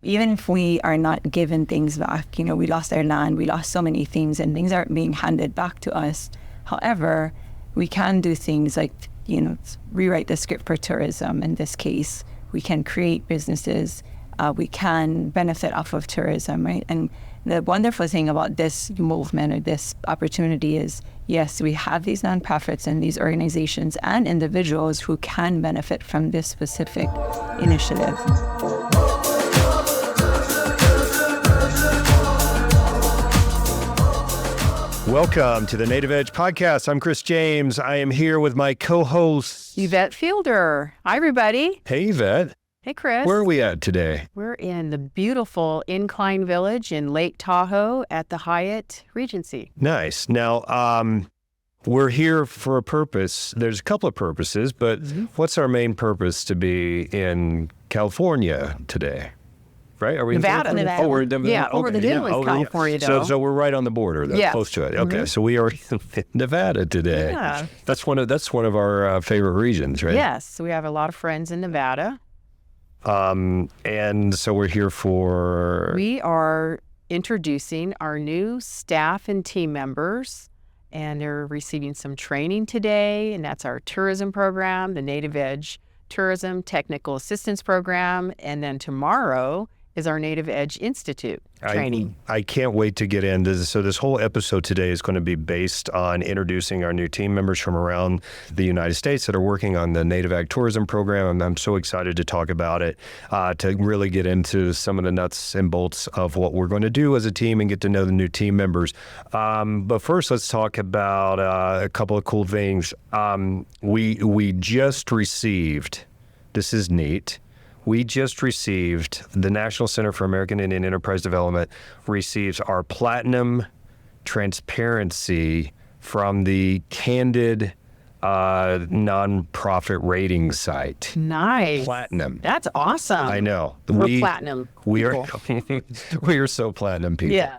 even if we are not given things back, we lost our land, we lost so many things, and things aren't being handed back to us. However, we can do things like, rewrite the script for tourism. In this case, we can create businesses. We can benefit off of tourism, right? And the wonderful thing about this movement or this opportunity is, yes, we have these nonprofits and these organizations and individuals who can benefit from this specific initiative. Welcome to the Native Edge Podcast. I'm Chris James. I am here with my co-host, Yvette Fielder. Hi, everybody. Hey, Yvette. Hey, Chris. Where are we at today? We're in the beautiful Incline Village in Lake Tahoe at the Hyatt Regency. Nice. Now, we're here for a purpose. There's a couple of purposes, but what's our main purpose to be in California today? Right? Are we Nevada. in Nevada? Oh, we're in Nevada. Yeah, over the hill in California, though. So we're right on the border, though, close to it. Okay, so we are in Nevada today. Yeah. That's one of our favorite regions, right? Yes, we have a lot of friends in Nevada. And so we're here for... We are introducing our new staff and team members, and they're receiving some training today, and that's our tourism program, the Native Edge Tourism Technical Assistance Program, and then tomorrow is our Native Edge Institute training. I can't wait to get into this. So this whole episode today is going to be based on introducing our new team members from around the United States that are working on the Native Ag Tourism Program, and I'm so excited to talk about it, to really get into some of the nuts and bolts of what we're going to do as a team and get to know the new team members. But first, let's talk about a couple of cool things. We just received, this is neat, we just received, the National Center for American Indian Enterprise Development receives our Platinum Transparency from the Candid nonprofit rating site. Nice. Platinum. That's awesome. I know. We're platinum. We are so platinum people. Yeah.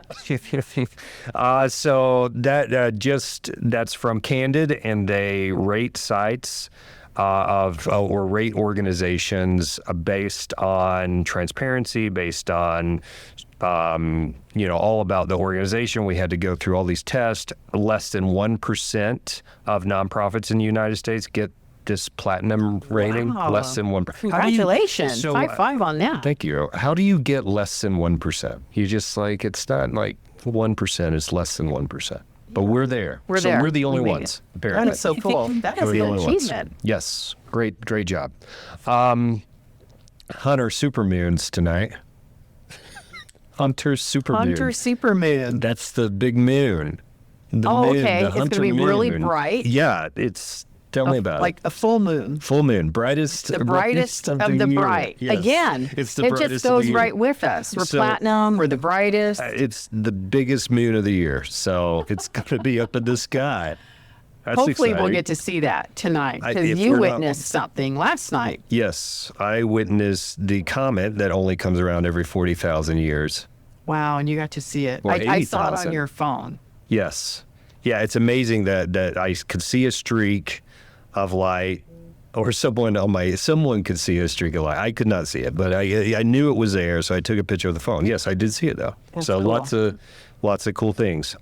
So that's from Candid, and they rate sites or rate organizations based on transparency, based on all about the organization. We had to go through all these tests. Less than 1% of nonprofits in the United States get this platinum rating. Wow. Less than 1%. Congratulations. High five on that. Thank you. How do you get less than 1%? You just it's not like 1% is less than 1%. But we're there. We're there. We're the only ones, apparently. That is so cool. That is an achievement. Yes. Great job. Hunter Supermoons tonight. Hunter Supermoon. Hunter Supermoon. That's the big moon. The moon, okay. the It's going to Hunter be really moon. bright. Yeah. Tell me about like a full moon. Full moon. Brightest. The brightest of the year. bright. Yes. Again, It's the it brightest just of the goes year. right with us. We're So- platinum. We're the brightest. It's the biggest moon of the year. So it's going to be up in the sky. That's Hopefully exciting. we'll get to see that tonight, If because you we're not- witnessed something last night. Yes, I witnessed the comet that only comes around every 40,000 years. Wow, and you got to see it. Well, I saw it 80,000. on your phone. Yes. Yeah, it's amazing that I could see a streak of light, or someone could see a streak of light. I could not see it, but I knew it was there, so I took a picture of the phone. Yes, I did see it though. That's so cool. lots of cool things.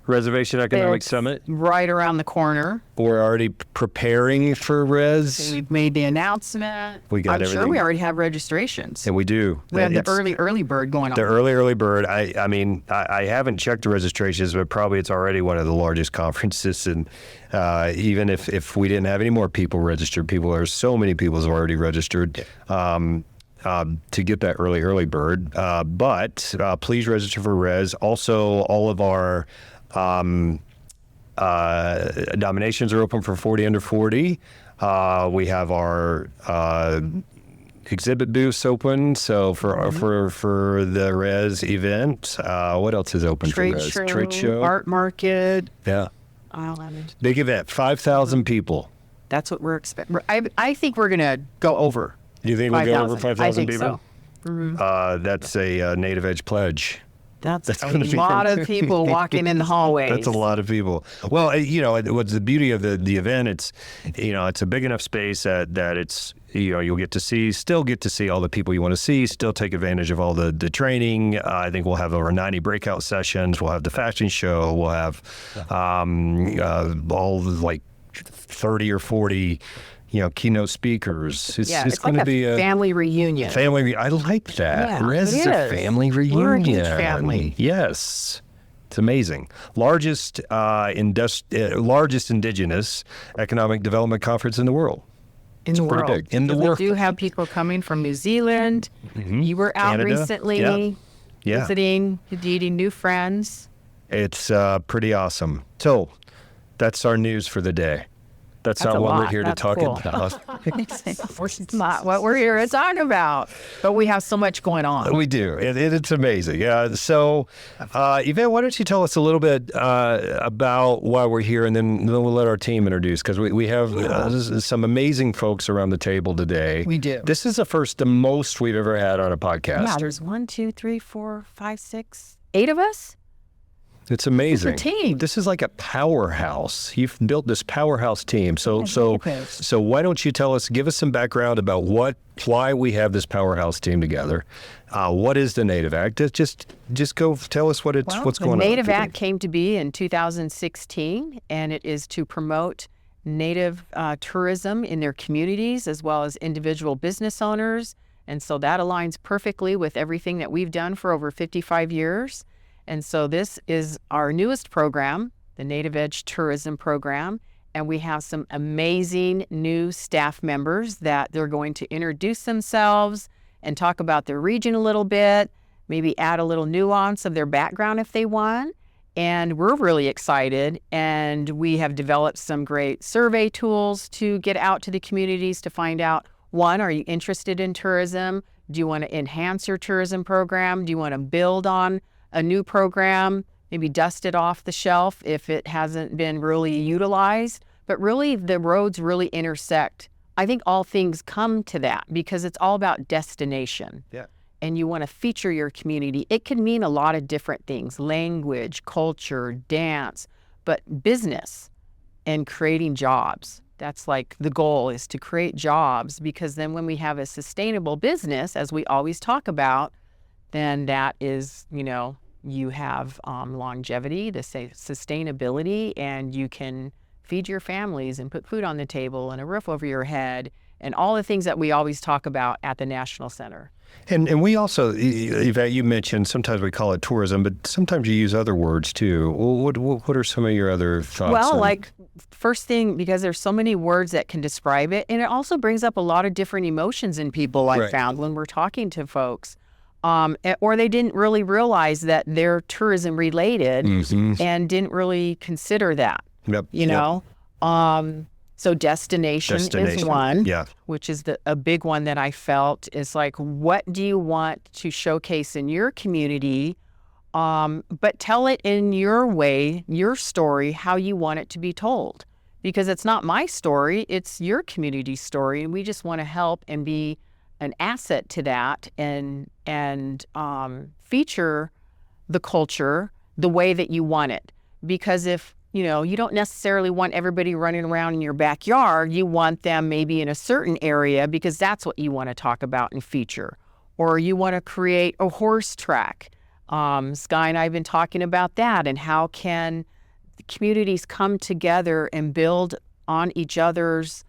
Reservation Economic It's Summit. right around the corner. We're already preparing for Res. We've made the announcement. We got I'm everything. sure we already have registrations. And we do. We have the It's- early bird going on. The early bird. I mean, I haven't checked the registrations, but probably it's already one of the largest conferences. And even if we didn't have any more people registered, there's so many people have already registered to get that early bird. But please register for Res. Also, all of our nominations are open for 40 under 40. We have our exhibit booths open. So for the Res event, what else is open for Res? Trade show, art market. Yeah, Island. big event, 5,000 people. That's what we're expecting. I think we're going to go over. Do you think we'll go over 5,000 I think people? So. That's a Native Edge pledge. That's a gonna be- lot of people walking in the hallways. That's a lot of people. Well, what's the beauty of the event? It's, it's a big enough space that it's, you'll still get to see all the people you want to see, still take advantage of all the training. I think we'll have over 90 breakout sessions. We'll have the fashion show. We'll have all like 30 or 40 keynote speakers. It's it's going like to be a family reunion. I like that. Yeah, It's it a is. family reunion. We're a huge family. Yes. It's amazing. Largest indigenous economic development conference in the world. In the Pretty world. big. In the We world. do have people coming from New Zealand. You were out Canada. recently Yeah. visiting, meeting new friends. It's pretty awesome. So that's our news for the day. That's That's not a what we're lot. here That's to talk cool. about. It's not what we're here to talk about, but we have so much going on. We do. It's amazing. Yeah. So, Yvette, why don't you tell us a little bit about why we're here, and then we'll let our team introduce, because we have some amazing folks around the table today. We do. This is the most we've ever had on a podcast. Yeah, there's 1, 2, 3, 4, 5, 6, 8 of us. It's amazing. It's a team. This is like a powerhouse. You've built this powerhouse team. So why don't you give us some background about why we have this powerhouse team together? What is the Native Act? Just go tell us what's going on. The Native Act came to be in 2016, and it is to promote Native tourism in their communities as well as individual business owners. And so that aligns perfectly with everything that we've done for over 55 years. And so this is our newest program, the Native Edge Tourism Program, and we have some amazing new staff members that they're going to introduce themselves and talk about their region a little bit, maybe add a little nuance of their background if they want. And we're really excited, and we have developed some great survey tools to get out to the communities to find out, one, are you interested in tourism? Do you want to enhance your tourism program? Do you want to build on a new program, maybe dust it off the shelf if it hasn't been really utilized? But really, the roads really intersect. I think all things come to that because it's all about destination. Yeah. And you want to feature your community. It can mean a lot of different things: language, culture, dance, but business and creating jobs. That's like the goal, is to create jobs, because then when we have a sustainable business, as we always talk about, then that is, you have longevity, the sustainability, and you can feed your families and put food on the table and a roof over your head and all the things that we always talk about at the National Center. And we also, Yvette, you mentioned sometimes we call it tourism, but sometimes you use other words too. What are some of your other thoughts? Well, like first thing, because there's so many words that can describe it, and it also brings up a lot of different emotions in people, I found, when we're talking to folks. Or they didn't really realize that they're tourism related and didn't really consider that. So destination is one, which is a big one that I felt is like, what do you want to showcase in your community? But tell it in your way, your story, how you want it to be told. Because it's not my story, it's your community story. And we just want to help and be an asset to that and feature the culture the way that you want it. Because if you don't necessarily want everybody running around in your backyard, you want them maybe in a certain area because that's what you want to talk about and feature. Or you want to create a horse track. Skye and I have been talking about that, and how can communities come together and build on each other's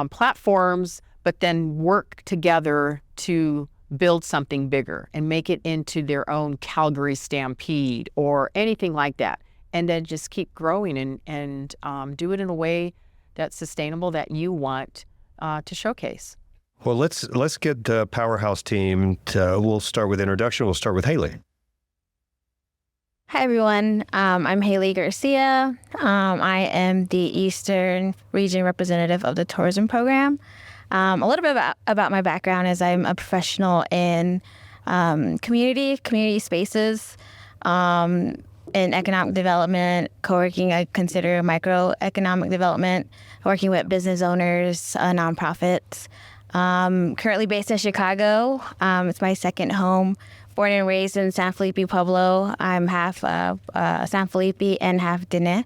platforms, but then work together to build something bigger and make it into their own Calgary Stampede or anything like that. And then just keep growing and do it in a way that's sustainable, that you want to showcase. Well, let's get the Powerhouse team. We'll start with introduction. We'll start with Haley. Hi, everyone. I'm Haley Garcia. I am the Eastern Region representative of the tourism program. A little bit about my background is I'm a professional in community spaces, in economic development, co-working. I consider microeconomic development, working with business owners, nonprofits. Currently based in Chicago. It's my second home. Born and raised in San Felipe, Pueblo. I'm half San Felipe and half Diné.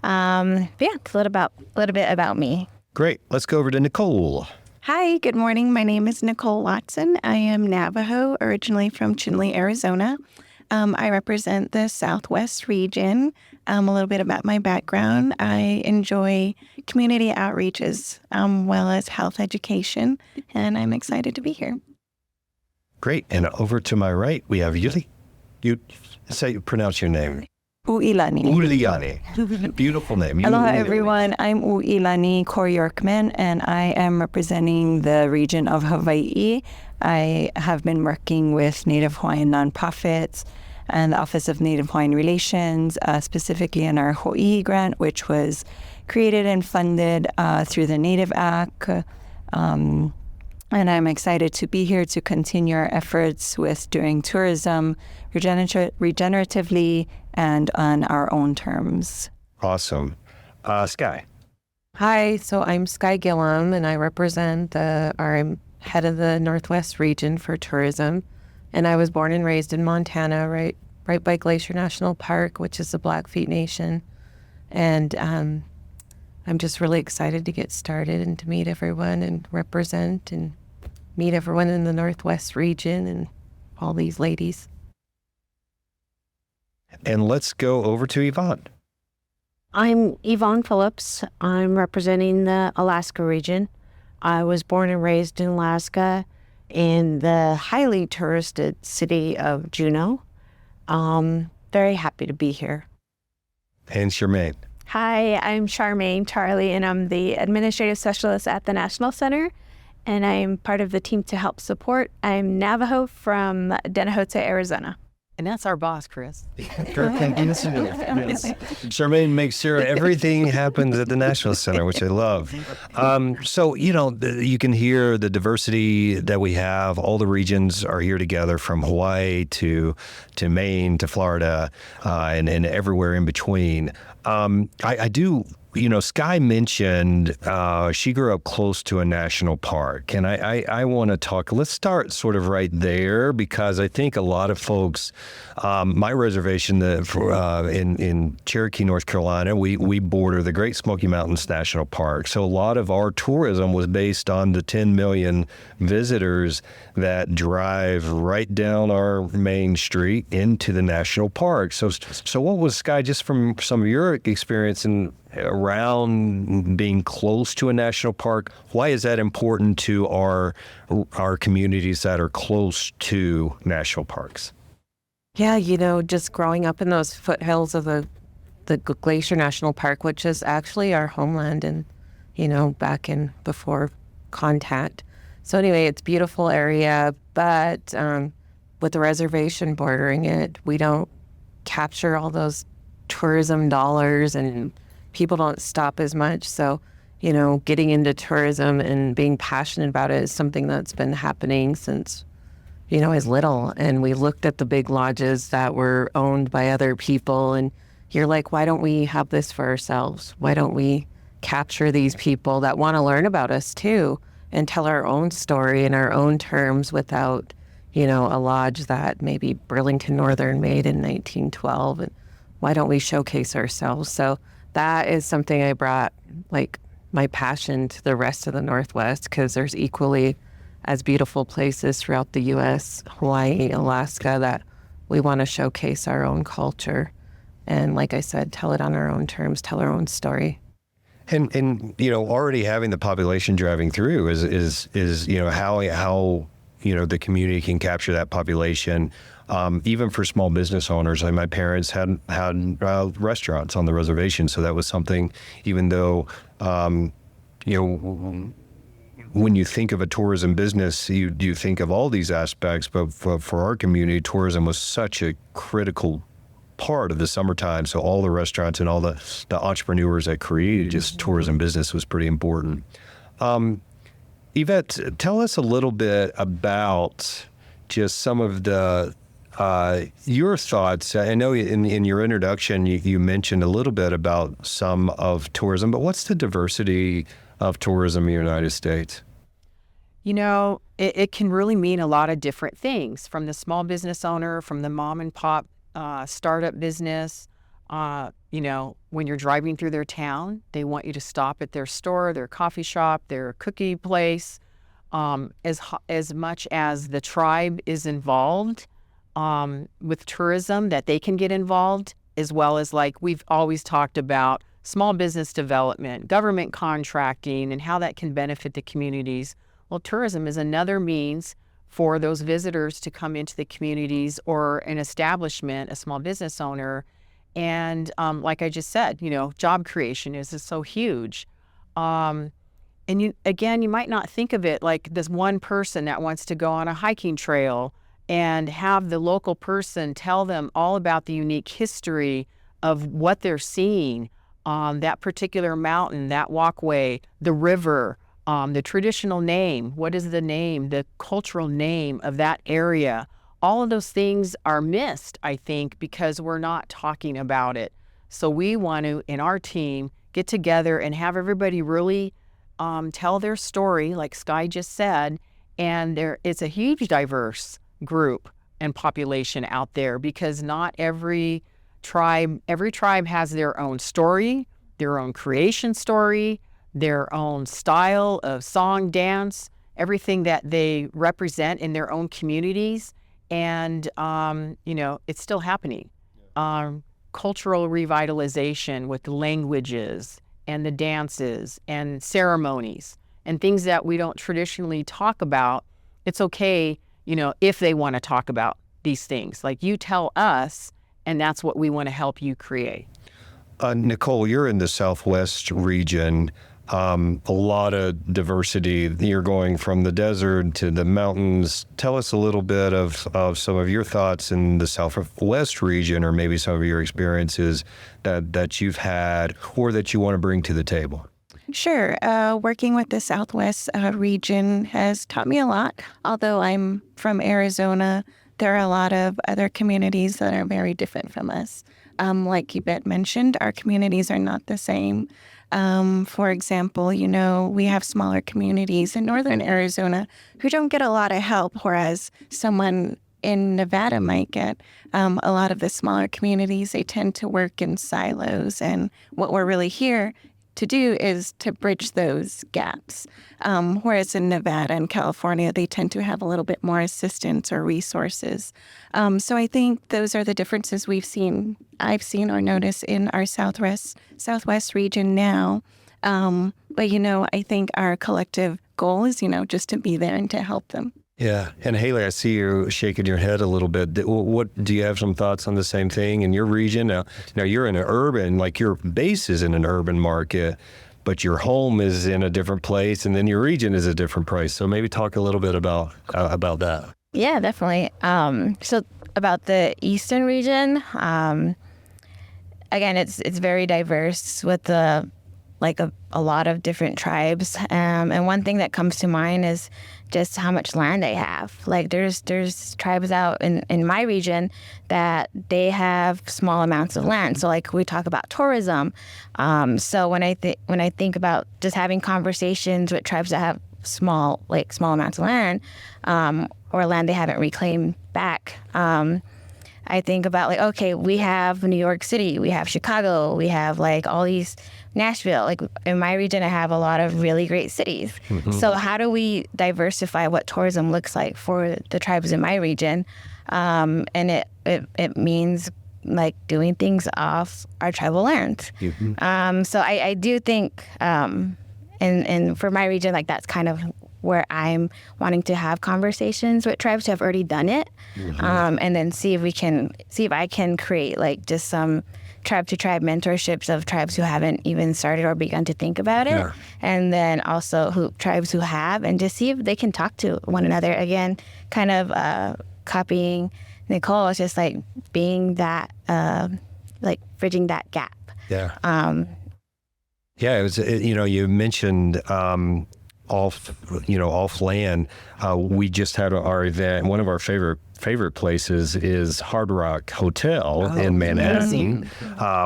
It's a little bit about me. Great. Let's go over to Nicole. Hi, good morning. My name is Nicole Watson. I am Navajo, originally from Chinle, Arizona. I represent the Southwest region. A little bit about my background. I enjoy community outreach as well as health education, and I'm excited to be here. Great. And over to my right, we have Yuli. You pronounce your name. Uilani. Uliani. Beautiful name. Aloha, everyone. I'm Uilani Corr-Yorkman, and I am representing the region of Hawaii. I have been working with Native Hawaiian nonprofits and the Office of Native Hawaiian Relations, specifically in our Hawaii grant, which was created and funded through the Native Act. And I'm excited to be here to continue our efforts with doing tourism regeneratively and on our own terms. Awesome. Skye. Hi, so I'm Skye Gillham, and I represent I'm head of the Northwest region for tourism. And I was born and raised in Montana, right by Glacier National Park, which is the Blackfeet Nation. And I'm just really excited to get started and to meet everyone and represent and meet everyone in the Northwest region and all these ladies. And let's go over to Yvonne. I'm Yvonne Phillips. I'm representing the Alaska region. I was born and raised in Alaska in the highly touristed city of Juneau. Very happy to be here. And Charmayne. Hi, I'm Charmayne Charley, and I'm the administrative specialist at the National Center, and I'm part of the team to help support. I'm Navajo from Denahota, Arizona. And that's our boss, Chris. Charmayne makes sure everything happens at the National Center, which I love. So, you can hear the diversity that we have. All the regions are here together, from Hawaii to Maine to Florida and everywhere in between. I do. Skye mentioned she grew up close to a national park, and I want to talk. Let's start sort of right there, because I think a lot of folks, my reservation in Cherokee, North Carolina, we border the Great Smoky Mountains National Park. So a lot of our tourism was based on the 10 million visitors that drive right down our main street into the national park. So what was, Skye, just from some of your experience around being close to a national park, why is that important to our communities that are close to national parks? Yeah, just growing up in those foothills of the Glacier National Park, which is actually our homeland and, back in before contact. So anyway, it's a beautiful area, but with the reservation bordering it, we don't capture all those tourism dollars, and people don't stop as much. So, getting into tourism and being passionate about it is something that's been happening since, I was little. And we looked at the big lodges that were owned by other people, and you're like, why don't we have this for ourselves? Why don't we capture these people that want to learn about us too, and tell our own story in our own terms without, a lodge that maybe Burlington Northern made in 1912. And why don't we showcase ourselves? So that is something I brought, like, my passion to the rest of the Northwest, because there's equally as beautiful places throughout the U.S., Hawaii, Alaska, that we want to showcase our own culture. And like I said, tell it on our own terms, tell our own story. And already having the population driving through is how the community can capture that population. Even for small business owners, like my parents had restaurants on the reservation, so that was something. Even though when you think of a tourism business, you think of all these aspects, but for our community, tourism was such a critical part of the summertime. So all the restaurants and all the entrepreneurs that created just tourism business was pretty important. Yvette, tell us a little bit about just some of your thoughts. I know in your introduction, you mentioned a little bit about some of tourism, but what's the diversity of tourism in the United States? It can really mean a lot of different things, from the small business owner, from the mom and pop startup business. When you're driving through their town, they want you to stop at their store, their coffee shop, their cookie place, as much as the tribe is involved with tourism, that they can get involved, as well as like we've always talked about small business development, government contracting, and how that can benefit the communities. Well, tourism is another means for those visitors to come into the communities, or an establishment, a small business owner. And like I just said, job creation is so huge. And you might not think of it like this one person that wants to go on a hiking trail and have the local person tell them all about the unique history of what they're seeing on that particular mountain, that walkway, the river, the traditional name, what is the name, the cultural name of that area. All of those things are missed, I think, because we're not talking about it. So we want to, in our team, get together and have everybody really tell their story, like Skye just said. And it's a huge diverse group and population out there, because not every tribe has their own story, their own creation story, their own style of song, dance, everything that they represent in their own communities. And, it's still happening. Cultural revitalization with languages and the dances and ceremonies and things that we don't traditionally talk about. It's okay, if they want to talk about these things. Like, you tell us, and that's what we want to help you create. Nicole, you're in the Southwest region. A lot of diversity. You're going from the desert to the mountains. Tell us a little bit of some of your thoughts in the Southwest region, or maybe some of your experiences that you've had or that you want to bring to the table. Sure. Working with the Southwest region has taught me a lot. Although I'm from Arizona, there are a lot of other communities that are very different from us. Like Yvette mentioned, our communities are not the same. For example, we have smaller communities in northern Arizona who don't get a lot of help, whereas someone in Nevada might get. A lot of the smaller communities, they tend to work in silos, and what we're really here to do is to bridge those gaps. Whereas in Nevada and California, they tend to have a little bit more assistance or resources. So I think those are the differences I've seen or noticed in our Southwest region now. But I think our collective goal is, just to be there and to help them. Yeah. And Haley, I see you shaking your head a little bit. What do you have some thoughts on the same thing in your region? Now you're in an urban, like your base is in an urban market, but your home is in a different place, and then your region is a different place. So maybe talk a little bit about that. Yeah, definitely. So about the eastern region, again, it's very diverse with a lot of different tribes. And one thing that comes to mind is just how much land they have. Like there's tribes out in my region that they have small amounts of land. So like we talk about tourism. So when I think about just having conversations with tribes that have small amounts of land, or land they haven't reclaimed back, I think about okay, we have New York City, we have Chicago, we have all these Nashville. Like in my region, I have a lot of really great cities. Mm-hmm. So how do we diversify what tourism looks like for the tribes in my region? And it means doing things off our tribal land. Mm-hmm. So I do think, and for my region, that's kind of where I'm wanting to have conversations with tribes who have already done it, mm-hmm. And then see if I can create just some tribe-to-tribe mentorships of tribes who haven't even started or begun to think about it, yeah. And then also tribes who have, and just see if they can talk to one another. Again, kind of copying Nicole, it's just being that, bridging that gap. Yeah. Yeah, it was. You mentioned off land. We just had our event. One of our favorite places is Hard Rock Hotel in Manhattan,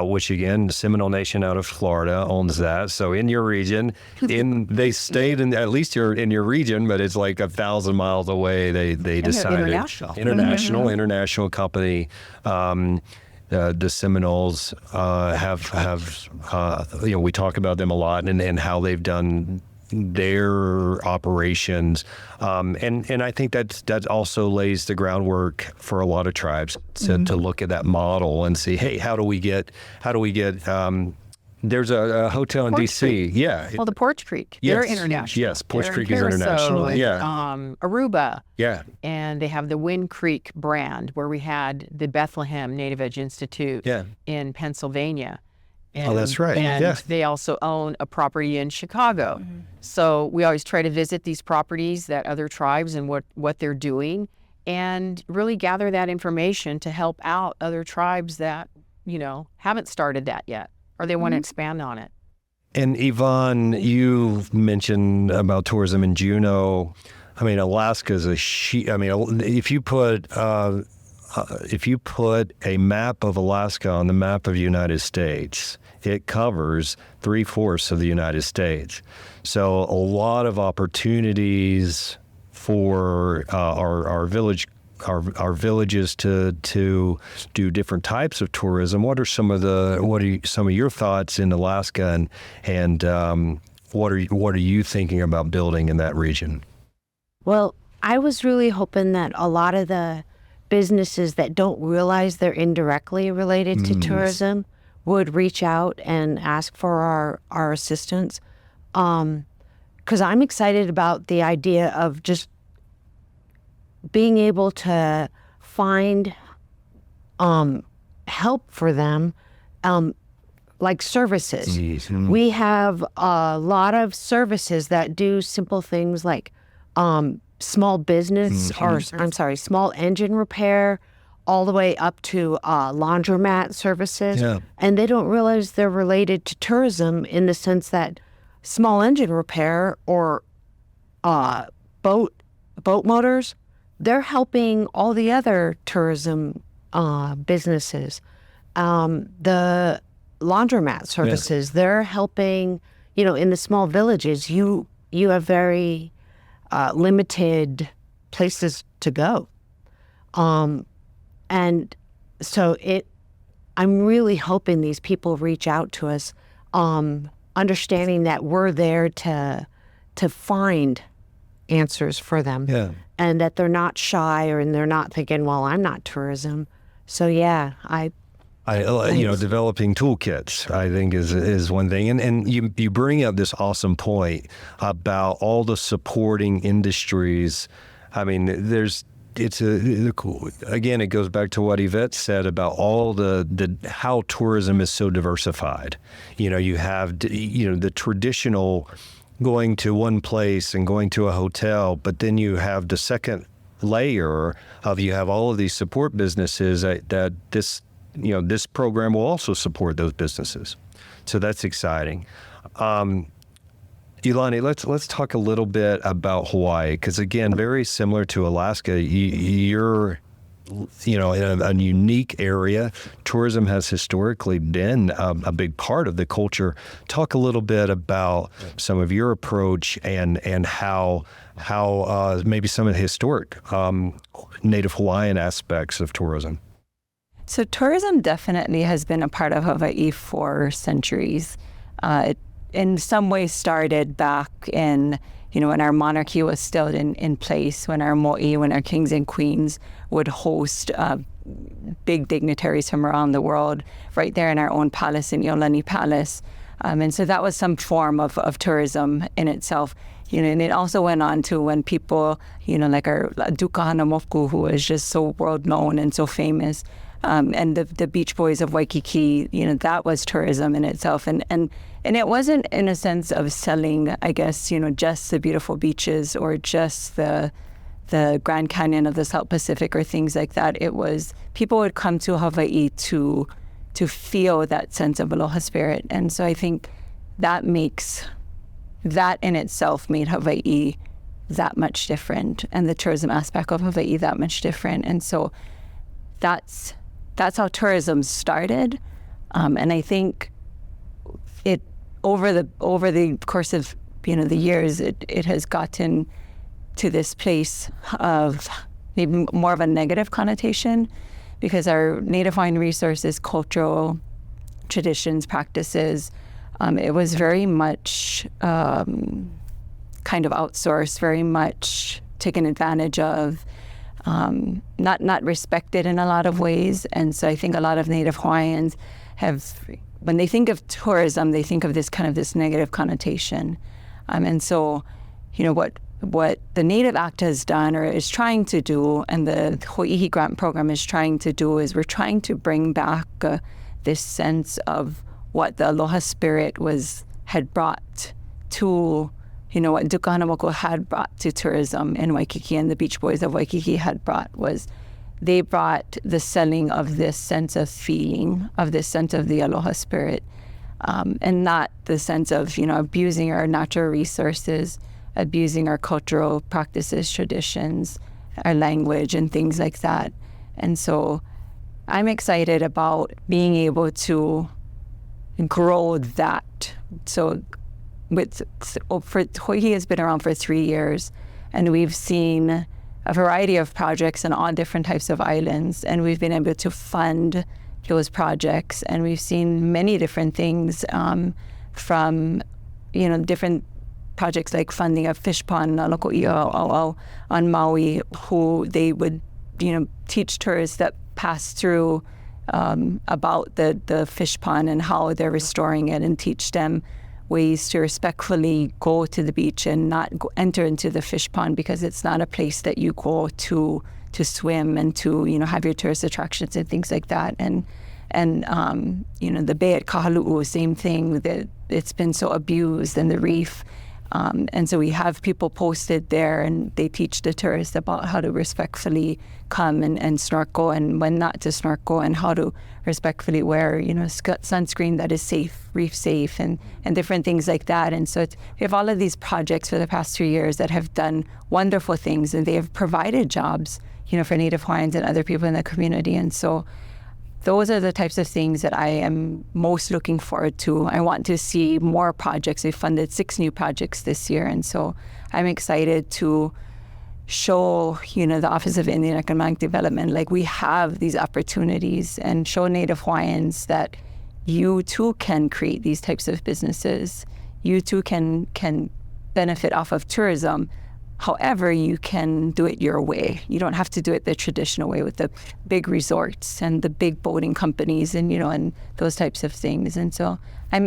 which again, the Seminole Nation out of Florida owns that. So in your region, they stayed at least you're in your region, but it's 1,000 miles away. They decided international company. The Seminoles have we talk about them a lot and how they've done their operations, and I think that also lays the groundwork for a lot of tribes to look at that model and see, hey, how do we get there's a hotel in Porch DC. Creek. Yeah. Well, the Porch Creek. Yes. They're international. Yes, Porch They're in Creek is international. Curacao, Yeah. Aruba. Yeah. And they have the Wind Creek brand, where we had the Bethlehem Native Edge Institute in Pennsylvania. Oh, that's right. And Yeah. they also own a property in Chicago. So we always try to visit these properties, that other tribes, and what they're doing, and really gather that information to help out other tribes that, haven't started that yet, or they want to expand on it. And Yvonne, you mentioned about tourism in Juneau. I mean, Alaska's if you put a map of Alaska on the map of the United States, it covers 3/4 of the United States. So a lot of opportunities for our villages to do different types of tourism. What are some of your thoughts in Alaska, and what are you thinking about building in that region? Well, I was really hoping that a lot of the businesses that don't realize they're indirectly related to tourism would reach out and ask for our assistance. Because I'm excited about the idea of just being able to find help for them, like services. We have a lot of services that do simple things like small business, small engine repair, all the way up to laundromat services. Yeah. And they don't realize they're related to tourism, in the sense that small engine repair or boat motors, they're helping all the other tourism businesses. The laundromat services, they're helping, in the small villages, you have very limited places to go. And so I'm really hoping these people reach out to us, understanding that we're there to find answers for them. Yeah. And that they're not shy, and they're not thinking, well, I'm not tourism. So yeah, developing toolkits, I think, is one thing. And you bring up this awesome point about all the supporting industries. I mean, again, it goes back to what Yvette said about all the how tourism is so diversified. You have, the traditional going to one place and going to a hotel, but then you have the second layer of, you have all of these support businesses that this program will also support those businesses. So that's exciting. Ilani, let's talk a little bit about Hawaii, because again, very similar to Alaska, you're in a unique area. Tourism has historically been a big part of the culture. Talk a little bit about some of your approach and how maybe some of the historic Native Hawaiian aspects of tourism. So tourism definitely has been a part of Hawaii for centuries. It in some ways started back in, when our monarchy was still in place, when our mo'i, when our kings and queens would host big dignitaries from around the world right there in our own palace, in Iolani Palace. And so that was some form of tourism in itself. And it also went on to when people, like our Duka Hanamoku, who was just so world known and so famous, and the Beach Boys of Waikiki, that was tourism in itself. And it wasn't in a sense of selling, I guess, just the beautiful beaches or just the Grand Canyon of the South Pacific or things like that. It was, people would come to Hawaii to feel that sense of aloha spirit. And so I think that in itself made Hawaii that much different, and the tourism aspect of Hawaii that much different. And so that's how tourism started. And I think it over the course of the years, it has gotten to this place of maybe more of a negative connotation, because our Native Hawaiian resources, cultural traditions, practices, it was very much kind of outsourced, very much taken advantage of, not respected in a lot of ways. And so I think a lot of Native Hawaiians when they think of tourism, they think of this negative connotation. And so, what the Native Act has done or is trying to do, and the Ho'ihi Grant Program is trying to do, is we're trying to bring back this sense of what the Aloha spirit had brought to, what Dukahanamoko had brought to tourism in Waikiki, and the Beach Boys of Waikiki had brought they brought the selling of this sense of feeling, of this sense of the Aloha spirit, and not the sense of, abusing our natural resources, abusing our cultural practices, traditions, our language, and things like that. And so I'm excited about being able to grow that. So Ho'ihi has been around for 3 years, and we've seen a variety of projects on all different types of islands, and we've been able to fund those projects, and we've seen many different things, from different projects like funding a fish pond on Maui, who they would teach tourists that pass through about the fish pond and how they're restoring it, and teach them ways to respectfully go to the beach and not enter into the fish pond, because it's not a place that you go to swim and to have your tourist attractions and things like that. And the bay at Kahalu'u, same thing, that it's been so abused, and the reef. And so we have people posted there, and they teach the tourists about how to respectfully come and snorkel, and when not to snorkel, and how to respectfully wear, sunscreen that is safe, reef safe, and different things like that. And so we have all of these projects for the past 3 years that have done wonderful things, and they have provided jobs, for Native Hawaiians and other people in the community. And so those are the types of things that I am most looking forward to. I want to see more projects. We funded 6 new projects this year, and so I'm excited to show, the Office of Indian Economic Development, like, we have these opportunities, and show Native Hawaiians that you too can create these types of businesses. You too can benefit off of tourism. However, you can do it your way. You don't have to do it the traditional way with the big resorts and the big boating companies and, and those types of things. And so I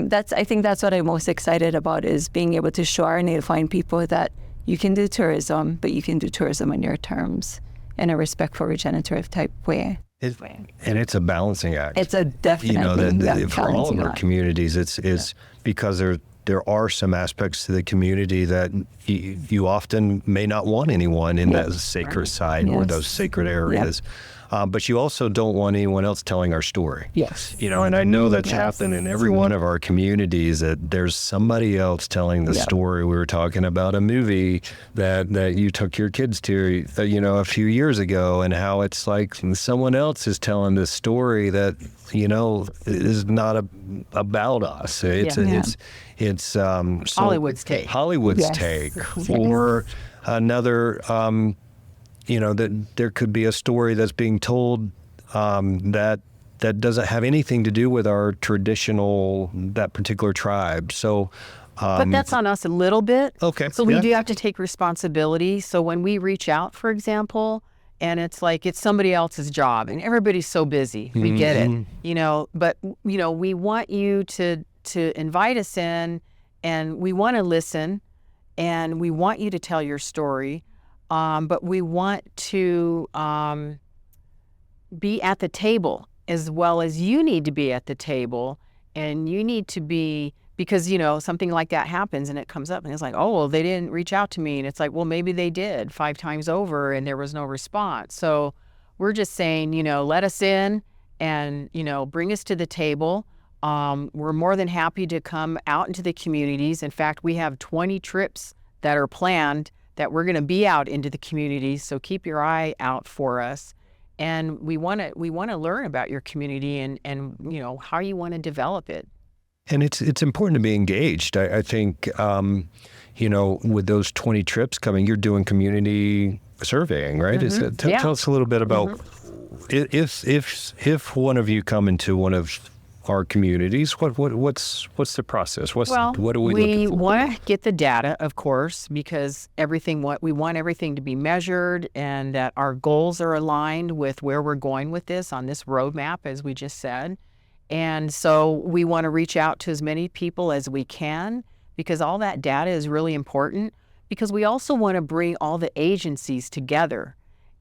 think that's what I'm most excited about, is being able to show our Native Hawaiian people that you can do tourism, but you can do tourism on your terms in a respectful, regenerative type way. And it's a balancing act. It's a definite for all of our communities, it's because there are some aspects to the community that you often may not want anyone in that sacred side or those sacred areas. But you also don't want anyone else telling our story. Yes. And I know that's happened in every one of our communities, that there's somebody else telling the story. We were talking about a movie that you took your kids to, a few years ago, and how it's like someone else is telling this story that, is not about us. It's Hollywood's take. Hollywood's take. Or another, that there could be a story that's being told that doesn't have anything to do with our that particular tribe. So, but that's on us a little bit. Okay. So we do have to take responsibility. So when we reach out, for example, and it's like it's somebody else's job, and everybody's so busy, we get it, But we want you to invite us in, and we want to listen, and we want you to tell your story. But we want to be at the table, as well as you need to be at the table, and you need to be, because, something like that happens and it comes up and it's like, oh, well, they didn't reach out to me. And it's like, well, maybe they did 5 times over and there was no response. So we're just saying, let us in and, bring us to the table. We're more than happy to come out into the communities. In fact, we have 20 trips that are planned that we're going to be out into the communities. So keep your eye out for us. And we want to learn about your community and how you want to develop it. And it's important to be engaged. I think, with those 20 trips coming, you're doing community surveying, right? Tell us a little bit about if one of you come into one of our communities? What's the process? What are we we looking for? want to get the data, of course, because we want everything to be measured and that our goals are aligned with where we're going with this on this roadmap, as we just said. And so we want to reach out to as many people as we can, because all that data is really important, because we also want to bring all the agencies together.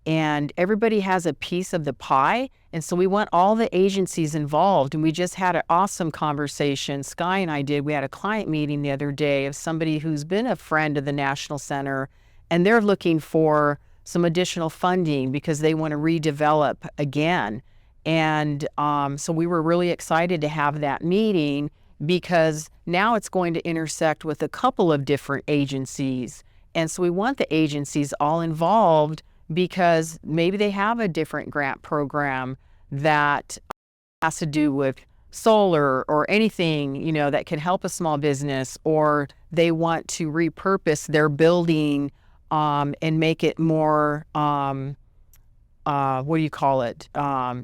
And everybody has a piece of the pie, and so we want all the agencies involved. And we just had an awesome conversation, Skye and I did. We had a client meeting the other day of somebody who's been a friend of the National Center, and they're looking for some additional funding because they want to redevelop again. And so we were really excited to have that meeting, because now it's going to intersect with a couple of different agencies. And so we want the agencies all involved, because maybe they have a different grant program that has to do with solar or anything, you know, that can help a small business, or they want to repurpose their building and make it more,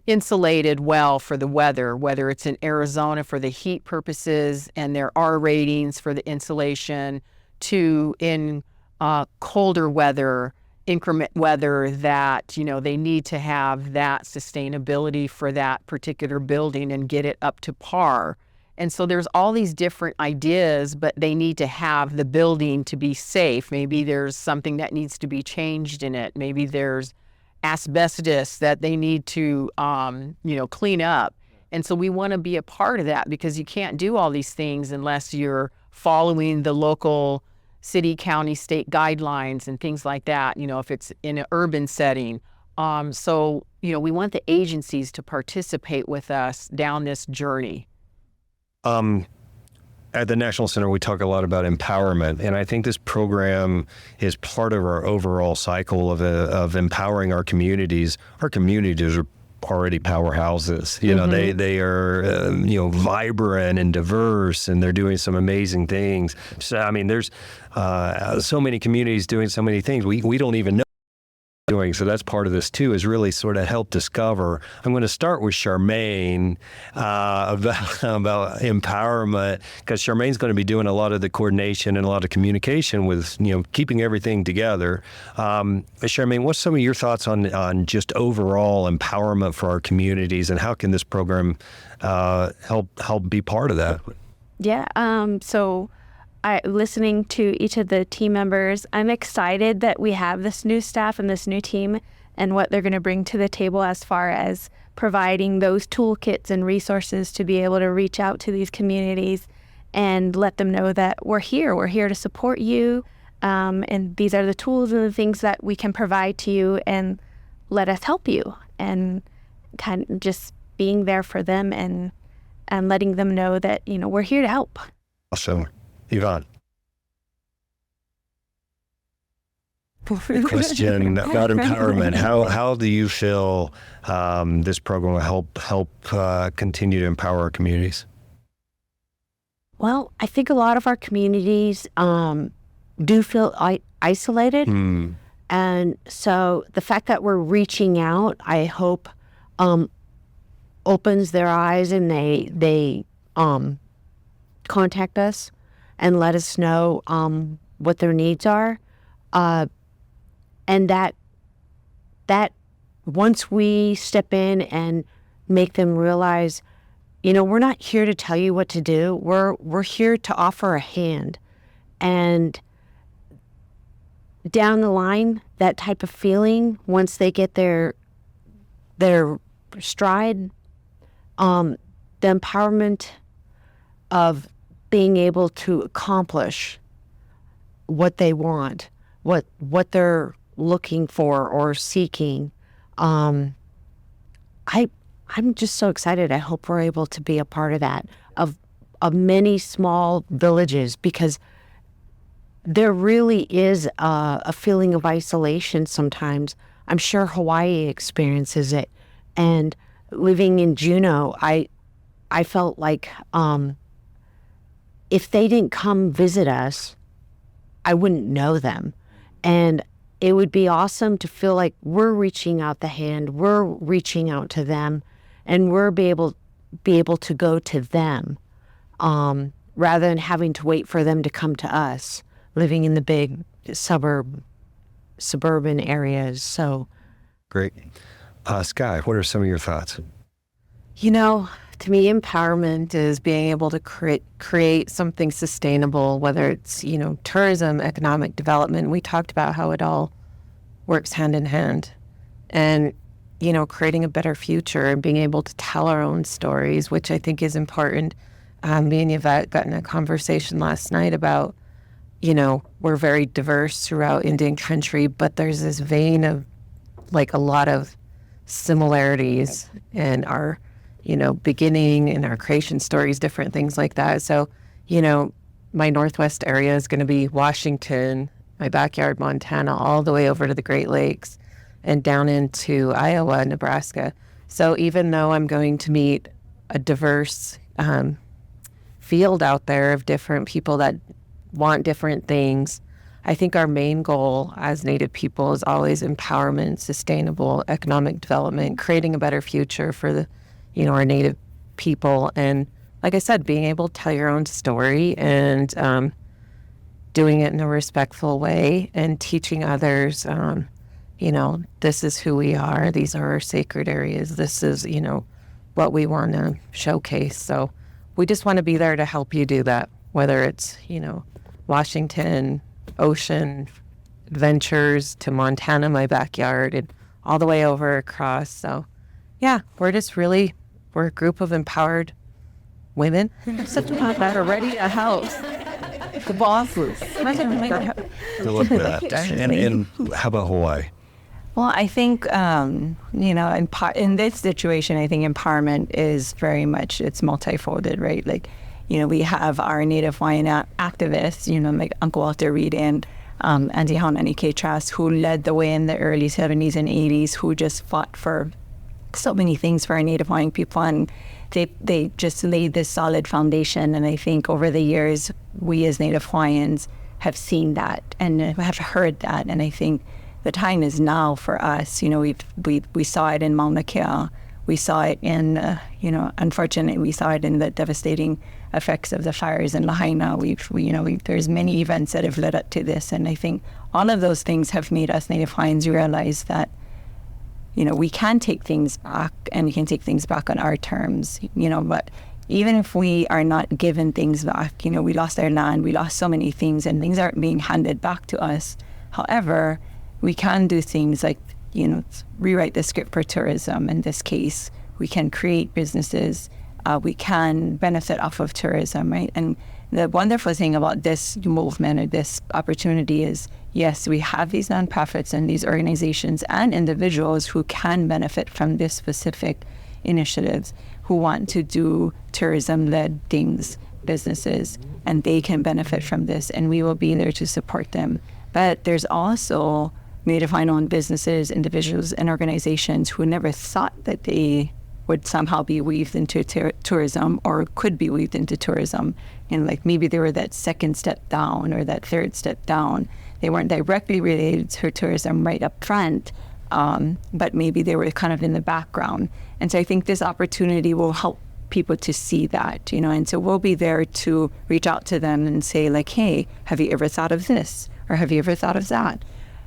insulated well for the weather, whether it's in Arizona for the heat purposes and there are ratings for the insulation, to in colder weather, increment weather, that, you know, they need to have that sustainability for that particular building and get it up to par. And so there's all these different ideas, but they need to have the building to be safe. Maybe there's something that needs to be changed in it. Maybe there's asbestos that they need to, clean up. And so we want to be a part of that, because you can't do all these things unless you're following the local city, county, state guidelines and things like that, you know, if it's in an urban setting. So, you know, we want the agencies to participate with us down this journey. At the National Center, we talk a lot about empowerment, and I think this program is part of our overall cycle of empowering our communities. Our communities are already powerhouses. You know, they are vibrant and diverse, and they're doing some amazing things. So I mean, there's so many communities doing so many things we don't even know doing. So that's part of this too, is really sort of help discover. I'm going to start with Charmayne about empowerment, because Charmayne's going to be doing a lot of the coordination and a lot of communication with, you know, keeping everything together. Charmayne, what's some of your thoughts on just overall empowerment for our communities, and how can this program help be part of that? Yeah. So listening to each of the team members, I'm excited that we have this new staff and this new team and what they're going to bring to the table as far as providing those toolkits and resources to be able to reach out to these communities and let them know that we're here to support you. And these are the tools and the things that we can provide to you, and let us help you, and kind of just being there for them and letting them know that, you know, we're here to help. Awesome. Yvonne. Question about empowerment. How do you feel this program will help continue to empower our communities? Well, I think a lot of our communities do feel isolated. And so the fact that we're reaching out, I hope, opens their eyes, and they contact us and let us know what their needs are. And that once we step in and make them realize, you know, we're not here to tell you what to do. We're here to offer a hand. And down the line, that type of feeling, once they get their stride, the empowerment of being able to accomplish what they want, what they're looking for or seeking. I'm just so excited. I hope we're able to be a part of that, of many small villages, because there really is a feeling of isolation sometimes. I'm sure Hawaii experiences it. And living in Juneau, I felt like if they didn't come visit us, I wouldn't know them. And it would be awesome to feel like we're reaching out the hand, we're reaching out to them, and we're be able be able to go to them rather than having to wait for them to come to us, living in the big suburban areas. So Great. Skye, what are some of your thoughts? You know, to me, empowerment is being able to create something sustainable, whether it's, tourism, economic development. We talked about how it all works hand in hand. And, creating a better future and being able to tell our own stories, which I think is important. Me and Yvette got in a conversation last night about, we're very diverse throughout Indian country, but there's this vein of like a lot of similarities in our beginning and our creation stories, different things like that. So, my Northwest area is going to be Washington, my backyard, Montana, all the way over to the Great Lakes and down into Iowa, Nebraska. So even though I'm going to meet a diverse field out there of different people that want different things, I think our main goal as Native people is always empowerment, sustainable economic development, creating a better future for our Native people. And like I said, being able to tell your own story and doing it in a respectful way and teaching others, this is who we are. These are our sacred areas. This is, what we want to showcase. So we just want to be there to help you do that, whether it's, Washington, ocean, adventures to Montana, my backyard, and all the way over across. So yeah, we're a group of empowered women that are ready to help the bosses. I love that. And how about Hawaii? Well, I think, in this situation, I think empowerment is very much, it's multifolded, right? Like, we have our Native Hawaiian activists, like Uncle Walter Reed and Andy Haunani Trask, who led the way in the early 70s and 80s, who just fought for so many things for our Native Hawaiian people. And they just laid this solid foundation. And I think over the years, we as Native Hawaiians have seen that and have heard that. And I think the time is now for us. We saw it in Mauna Kea. We saw it in, unfortunately, we saw it in the devastating effects of the fires in Lahaina. There's many events that have led up to this. And I think all of those things have made us Native Hawaiians realize that, we can take things back and we can take things back on our terms, but even if we are not given things back, we lost our land, we lost so many things and things aren't being handed back to us. However, we can do things like, rewrite the script for tourism. In this case, we can create businesses. We can benefit off of tourism, right? And the wonderful thing about this movement or this opportunity is, yes, we have these nonprofits and these organizations and individuals who can benefit from this specific initiatives, who want to do tourism-led things, businesses, and they can benefit from this, and we will be there to support them. But there's also Native Hawaiian-owned businesses, individuals, and organizations who never thought that they would somehow be weaved into tourism or could be weaved into tourism. And like maybe they were that second step down or that third step down. They weren't directly related to tourism right up front, but maybe they were kind of in the background. And so I think this opportunity will help people to see that, and so we'll be there to reach out to them and say like, hey, have you ever thought of this? Or have you ever thought of that?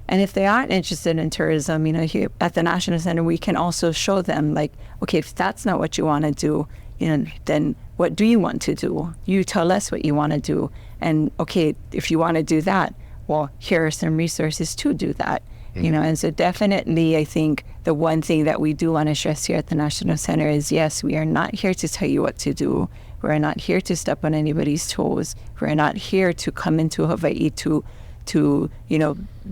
And if they aren't interested in tourism, here at the National Center, we can also show them like, okay, if that's not what you want to do, then what do you want to do? You tell us what you want to do. And okay, if you want to do that, well, here are some resources to do that. And so definitely, I think the one thing that we do want to stress here at the National Center is, yes, we are not here to tell you what to do. We're not here to step on anybody's toes. We're not here to come into Hawaii to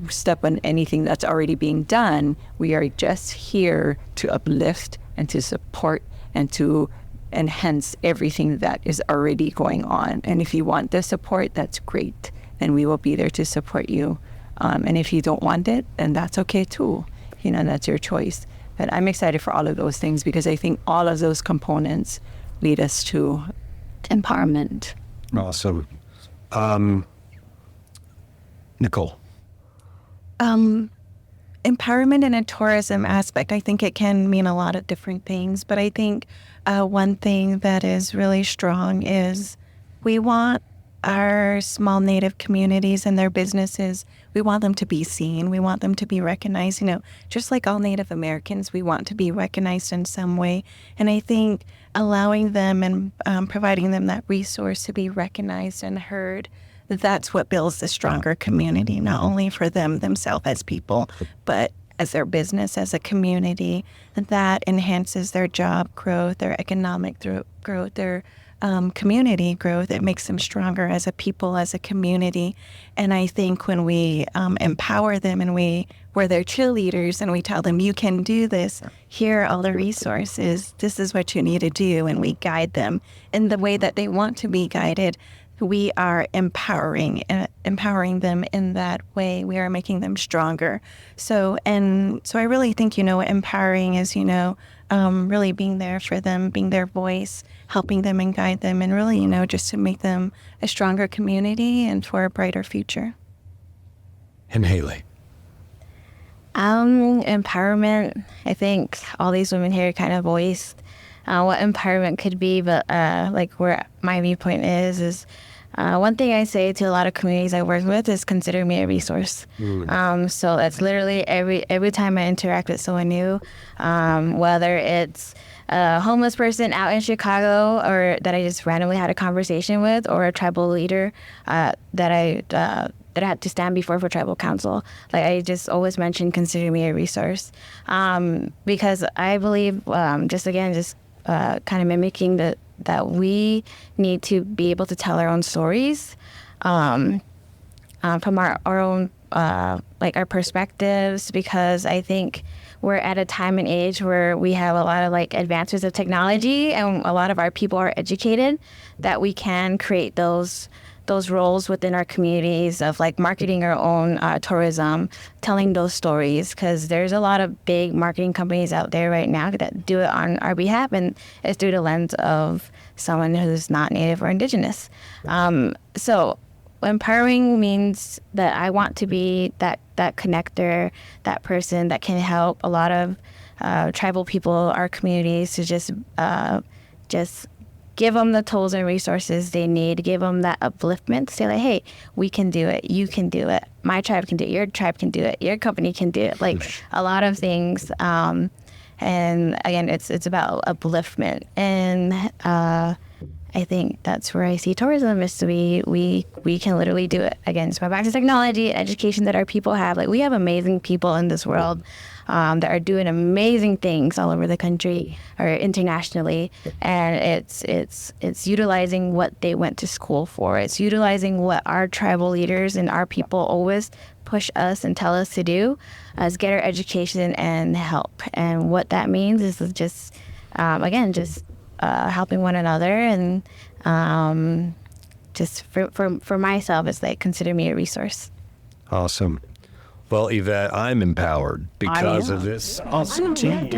step on anything that's already being done. We are just here to uplift and to support and to enhance everything that is already going on. And if you want the support, that's great. Then we will be there to support you. And if you don't want it, then that's okay too. That's your choice. But I'm excited for all of those things because I think all of those components lead us to empowerment. Awesome. Nicole. empowerment in a tourism aspect, I think it can mean a lot of different things. But I think one thing that is really strong is we want our small Native communities and their businesses, we want them to be seen. We want them to be recognized. Just like all Native Americans, we want to be recognized in some way. And I think allowing them and providing them that resource to be recognized and heard, that's what builds a stronger community, not only for them themselves as people, but as their business, as a community. That enhances their job growth, their economic growth, their community growth. It makes them stronger as a people, as a community. And I think when we empower them and we're their cheerleaders and we tell them, you can do this, here are all the resources, this is what you need to do, and we guide them in the way that they want to be guided, we are empowering them in that way. We are making them stronger. So I really think, empowering is, really being there for them, being their voice, helping them and guide them, and really, just to make them a stronger community and for a brighter future. And Haley? Empowerment, I think all these women here kind of voiced what empowerment could be, but where my viewpoint is one thing I say to a lot of communities I work with is consider me a resource. So that's literally every time I interact with someone new, whether it's a homeless person out in Chicago or that I just randomly had a conversation with, or a tribal leader that I had to stand before for tribal council. I just always mention consider me a resource, because I believe kind of mimicking that we need to be able to tell our own stories from our own our perspectives, because I think we're at a time and age where we have a lot of advances of technology and a lot of our people are educated, that we can create those roles within our communities of marketing our own tourism, telling those stories, because there's a lot of big marketing companies out there right now that do it on our behalf, and it's through the lens of someone who's not Native or Indigenous. So empowering means that I want to be that connector, that person that can help a lot of tribal people, our communities, to just give them the tools and resources they need, give them that upliftment, say hey, we can do it, you can do it, my tribe can do it, your tribe can do it, your company can do it, a lot of things. And again, it's about upliftment. And I think that's where I see tourism is we can literally do it. Again, so back to technology, education that our people have. We have amazing people in this world that are doing amazing things all over the country or internationally, and it's utilizing what they went to school for. It's utilizing what our tribal leaders and our people always push us and tell us to do, is get our education and help. And what that means is just helping one another, and just for myself, it's consider me a resource. Awesome. Well, Yvette, I'm empowered because of this awesome team.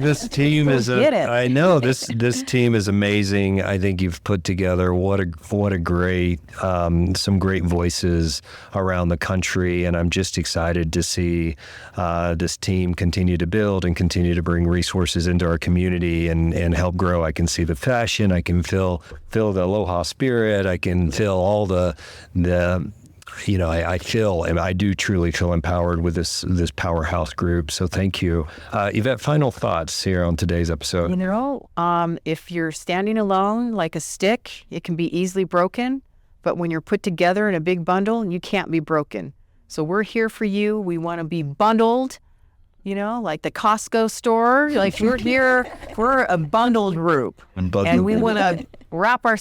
This team is I know this team is amazing. I think you've put together what a great some great voices around the country, and I'm just excited to see this team continue to build and continue to bring resources into our community and help grow. I can see the passion. I can feel the aloha spirit. I can feel all the I do truly feel empowered with this powerhouse group. So thank you. Yvette, final thoughts here on today's episode. If you're standing alone like a stick, it can be easily broken. But when you're put together in a big bundle, you can't be broken. So we're here for you. We want to be bundled, like the Costco store. We're here, we're a bundled group. And we want to wrap our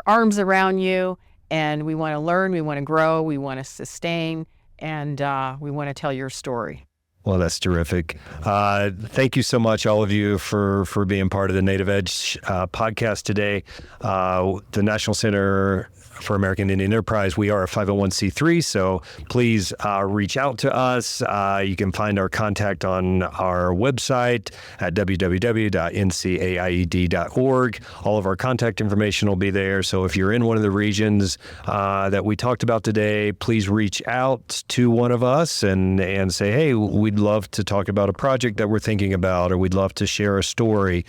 arms around you. And we want to learn, we want to grow, we want to sustain, and we want to tell your story. Well, that's terrific. Thank you so much, all of you, for being part of the Native Edge podcast today. The National Center for American Indian Enterprise, we are a 501c3, so please reach out to us. You can find our contact on our website at www.ncaied.org. All of our contact information will be there. So if you're in one of the regions that we talked about today, please reach out to one of us and say, hey, we'd love to talk about a project that we're thinking about, or we'd love to share a story.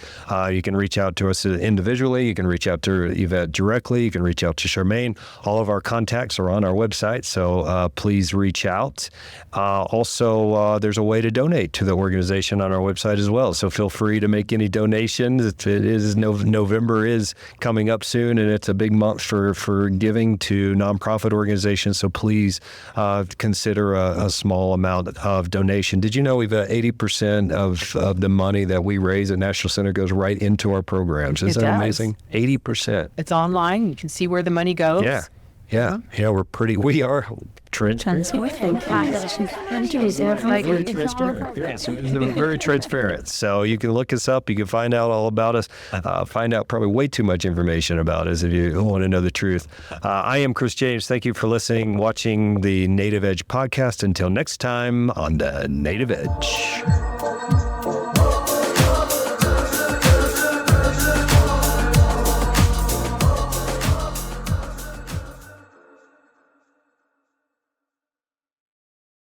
You can reach out to us individually. You can reach out to Yvette directly. You can reach out to Charmayne. All of our contacts are on our website, so please reach out. Also, there's a way to donate to the organization on our website as well, so feel free to make any donations. November is coming up soon, and it's a big month for giving to nonprofit organizations, so please consider a small amount of donation. Did you know we've 80% of the money that we raise at National Center goes right into our programs? Isn't that amazing? 80%. It's online. You can see where the money goes. Yeah. We are transparent. Very transparent. So you can look us up. You can find out all about us. Find out probably way too much information about us if you want to know the truth. I am Chris James. Thank you for listening, watching the Native Edge podcast. Until next time on the Native Edge.